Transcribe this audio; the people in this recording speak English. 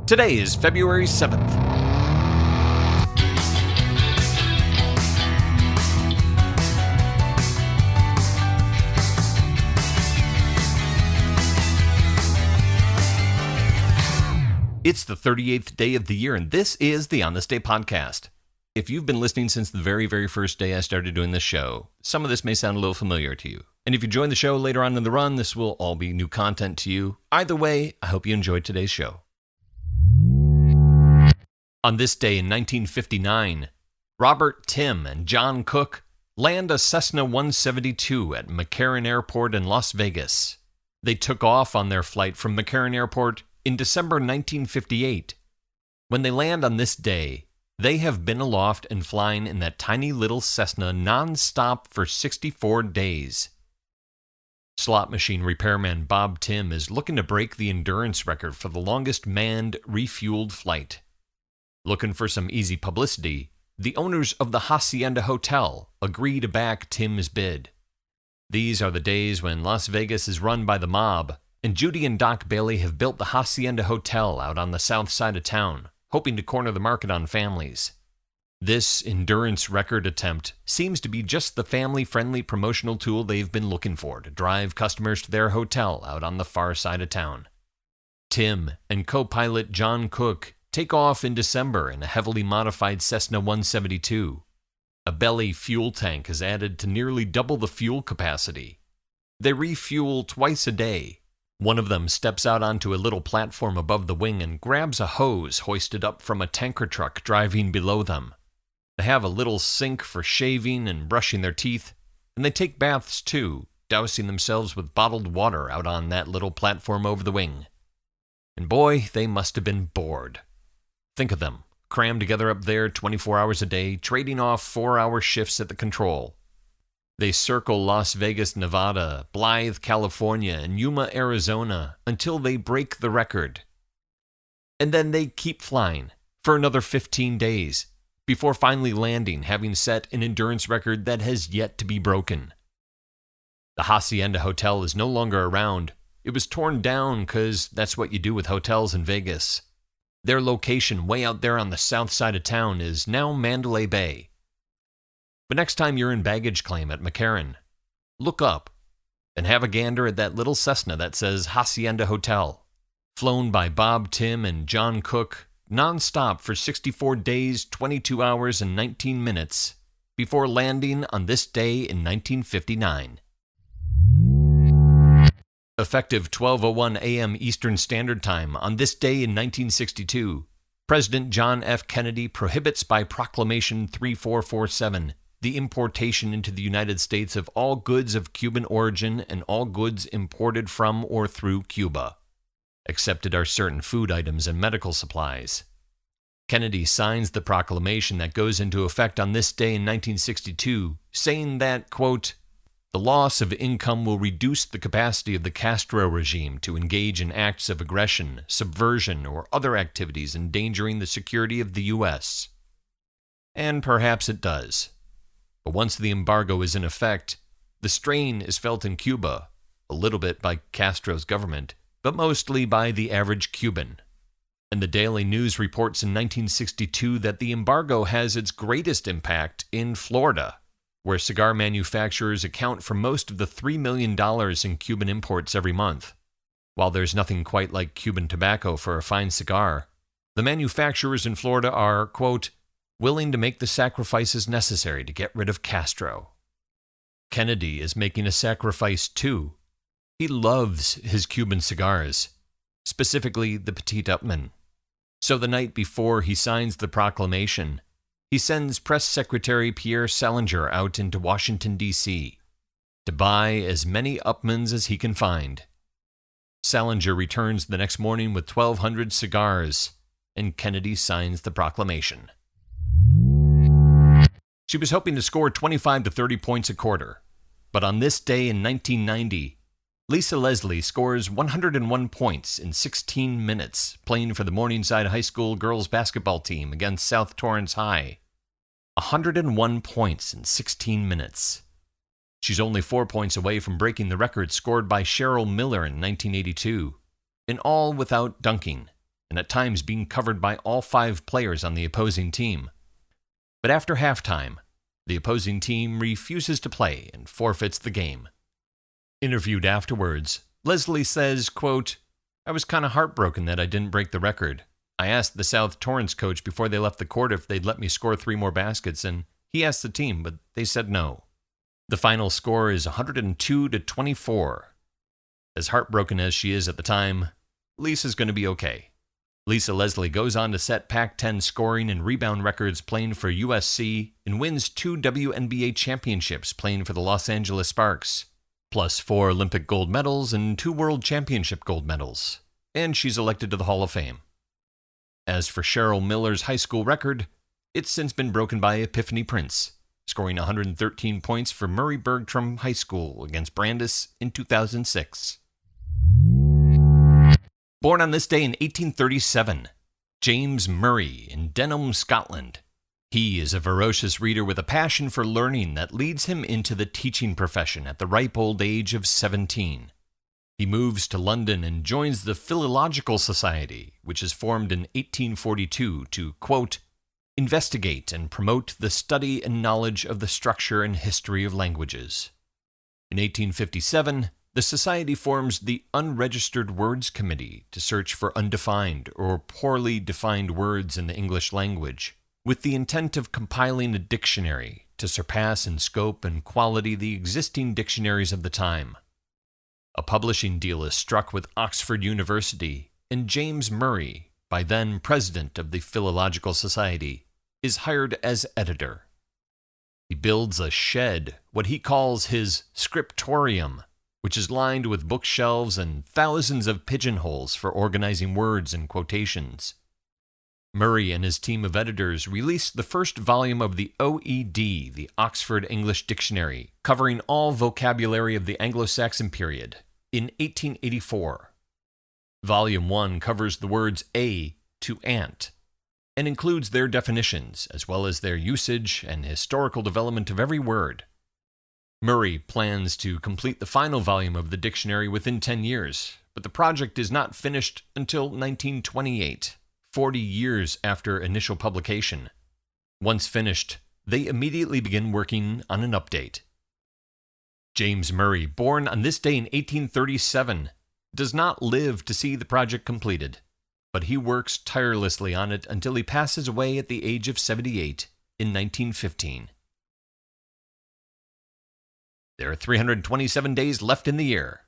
Today is February 7th. It's the 38th day of the year, and this is the On This Day podcast. If you've been listening since the very first day I started doing this show, some of this may sound a little familiar to you. And if you join the show later on in the run, this will all be new content to you. Either way, I hope you enjoyed today's show. On this day in 1959, Robert Timm and John Cook land a Cessna 172 at McCarran Airport in Las Vegas. They took off on their flight from McCarran Airport in December 1958. When they land on this day, they have been aloft and flying in that tiny little Cessna non-stop for 64 days. Slot machine repairman Bob Timm is looking to break the endurance record for the longest manned, refueled flight. Looking for some easy publicity, the owners of the Hacienda Hotel agree to back Timm's bid. These are the days when Las Vegas is run by the mob, and Judy and Doc Bailey have built the Hacienda Hotel out on the south side of town, hoping to corner the market on families. This endurance record attempt seems to be just the family-friendly promotional tool they've been looking for to drive customers to their hotel out on the far side of town. Timm and co-pilot John Cook take off in December in a heavily modified Cessna 172. A belly fuel tank is added to nearly double the fuel capacity. They refuel twice a day. One of them steps out onto a little platform above the wing and grabs a hose hoisted up from a tanker truck driving below them. They have a little sink for shaving and brushing their teeth, and they take baths too, dousing themselves with bottled water out on that little platform over the wing. And boy, they must have been bored. Think of them, crammed together up there 24 hours a day, trading off 4-hour shifts at the control. They circle Las Vegas, Nevada, Blythe, California, and Yuma, Arizona, until they break the record. And then they keep flying for another 15 days, before finally landing, having set an endurance record that has yet to be broken. The Hacienda Hotel is no longer around. It was torn down because that's what you do with hotels in Vegas. Their location way out there on the south side of town is now Mandalay Bay. But next time you're in baggage claim at McCarran, look up and have a gander at that little Cessna that says Hacienda Hotel, flown by Bob Timm and John Cook non-stop for 64 days, 22 hours, and 19 minutes before landing on this day in 1959. Effective 12:01 a.m. Eastern Standard Time on this day in 1962, President John F. Kennedy prohibits by Proclamation 3447 the importation into the United States of all goods of Cuban origin and all goods imported from or through Cuba. Excepted are certain food items and medical supplies. Kennedy signs the proclamation that goes into effect on this day in 1962, saying that, quote, "The loss of income will reduce the capacity of the Castro regime to engage in acts of aggression, subversion, or other activities endangering the security of the U.S." And perhaps it does. But once the embargo is in effect, the strain is felt in Cuba, a little bit by Castro's government, but mostly by the average Cuban. And the Daily News reports in 1962 that the embargo has its greatest impact in Florida, where cigar manufacturers account for most of the $3 million in Cuban imports every month. While there's nothing quite like Cuban tobacco for a fine cigar, the manufacturers in Florida are, quote, "willing to make the sacrifices necessary to get rid of Castro." Kennedy is making a sacrifice too. He loves his Cuban cigars, specifically the Petit Upmann. So the night before he signs the proclamation, he sends Press Secretary Pierre Salinger out into Washington, D.C. to buy as many Upmanns as he can find. Salinger returns the next morning with 1,200 cigars, and Kennedy signs the proclamation. She was hoping to score 25 to 30 points a quarter, but on this day in 1990, Lisa Leslie scores 101 points in 16 minutes, playing for the Morningside High School girls basketball team against South Torrance High. 101 points in 16 minutes. She's only 4 points away from breaking the record scored by Cheryl Miller in 1982, in all without dunking, and at times being covered by all 5 players on the opposing team. But after halftime, the opposing team refuses to play and forfeits the game. Interviewed afterwards, Leslie says, quote, "I was kind of heartbroken that I didn't break the record. I asked the South Torrance coach before they left the court if they'd let me score 3 more baskets, and he asked the team, but they said no." The final score is 102-24. As heartbroken as she is at the time, Lisa's going to be okay. Lisa Leslie goes on to set Pac-10 scoring and rebound records playing for USC and wins 2 WNBA championships playing for the Los Angeles Sparks, plus 4 Olympic gold medals and 2 World Championship gold medals, and she's elected to the Hall of Fame. As for Cheryl Miller's high school record, it's since been broken by Epiphany Prince, scoring 113 points for Murray Bergstrom High School against Brandis in 2006. Born on this day in 1837, James Murray in Denham, Scotland. He is a voracious reader with a passion for learning that leads him into the teaching profession at the ripe old age of 17. He moves to London and joins the Philological Society, which is formed in 1842 to, quote, "investigate and promote the study and knowledge of the structure and history of languages." In 1857, the Society forms the Unregistered Words Committee to search for undefined or poorly defined words in the English language, with the intent of compiling a dictionary to surpass in scope and quality the existing dictionaries of the time. A publishing deal is struck with Oxford University, and James Murray, by then president of the Philological Society, is hired as editor. He builds a shed, what he calls his scriptorium, which is lined with bookshelves and thousands of pigeonholes for organizing words and quotations. Murray and his team of editors released the first volume of the OED, the Oxford English Dictionary, covering all vocabulary of the Anglo-Saxon period, in 1884. Volume 1 covers the words "a" to "ant," and includes their definitions, as well as their usage and historical development of every word. Murray plans to complete the final volume of the dictionary within 10 years, but the project is not finished until 1928, 40 years after initial publication. Once finished, they immediately begin working on an update. James Murray, born on this day in 1837, does not live to see the project completed, but he works tirelessly on it until he passes away at the age of 78 in 1915. There are 327 days left in the year.